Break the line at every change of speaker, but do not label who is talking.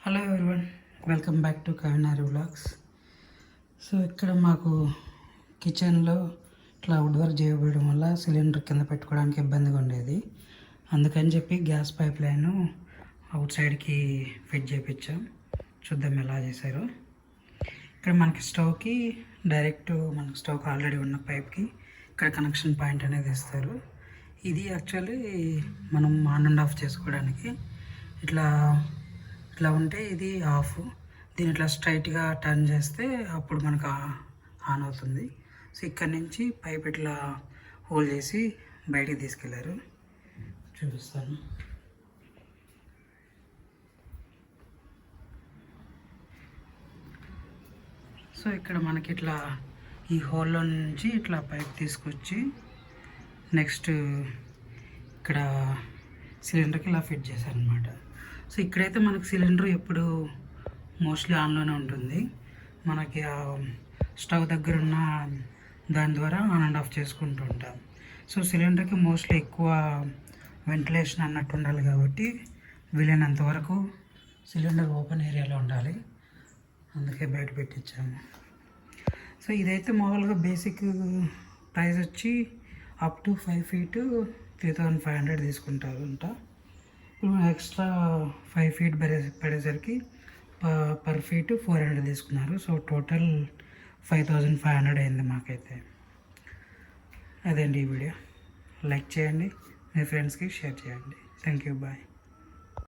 Hello everyone, welcome back to Kavinari vlogs. So ఇక్కడ మాకు కిచెన్లో ఇట్లా వుడ్ వర్క్ చేయబడడం వల్ల సిలిండర్ కింద పెట్టుకోవడానికి ఇబ్బందిగా ఉండేది. అందుకని చెప్పి గ్యాస్ పైప్ లైన్ అవుట్ సైడ్కి ఫిట్ చేయించాం. చూద్దాం ఎలా చేశారో. ఇక్కడ మనకి స్టవ్కి డైరెక్ట్ మనకు స్టవ్కి ఆల్రెడీ ఉన్న పైప్కి ఇక్కడ కనెక్షన్ పాయింట్ అనేది ఇస్తారు. ఇది యాక్చువల్లీ మనం ఆన్ అండ్ ఆఫ్ చేసుకోవడానికి ఇట్లా ఉంటే ఇది ఆఫ్. దీని ఇట్లా స్ట్రైట్గా టర్న్ చేస్తే అప్పుడు మనకు ఆన్ అవుతుంది. సో ఇక్కడ నుంచి పైప్ ఇట్లా హోల్డ్ చేసి బయటికి తీసుకెళ్లారు. చూపిస్తాను. సో ఇక్కడ మనకి ఇట్లా ఈ హోల్లో నుంచి ఇట్లా పైప్ తీసుకొచ్చి నెక్స్ట్ ఇక్కడ సిలిండర్కి ఇలా ఫిట్ చేశారనమాట. సో ఇక్కడైతే మనకి సిలిండర్ ఎప్పుడు మోస్ట్లీ ఆన్లోనే ఉంటుంది. మనకి ఆ స్టవ్ దగ్గర ఉన్న దాని ద్వారా ఆన్ అండ్ ఆఫ్ చేసుకుంటూ ఉంటాం. సో సిలిండర్కి మోస్ట్లీ ఎక్కువ వెంటిలేషన్ అన్నట్టు ఉండాలి కాబట్టి వీలైనంత వరకు సిలిండర్ ఓపెన్ ఏరియాలో ఉండాలి. అందుకే బయట పెట్టించాము. సో ఇదైతే మామూలుగా బేసిక్ ప్రైస్ వచ్చి అప్ టు 5 feet 3,500 తీసుకుంటారు అంట. ఇప్పుడు ఎక్స్ట్రా 5 feet పడేసరికి పర్ ఫీట్ 400 తీసుకున్నారు. సో టోటల్ 5,500 అయింది మాకైతే. అదేండి ఈ వీడియో. లైక్ చేయండి, మీ ఫ్రెండ్స్కి షేర్ చేయండి. Thank you, bye.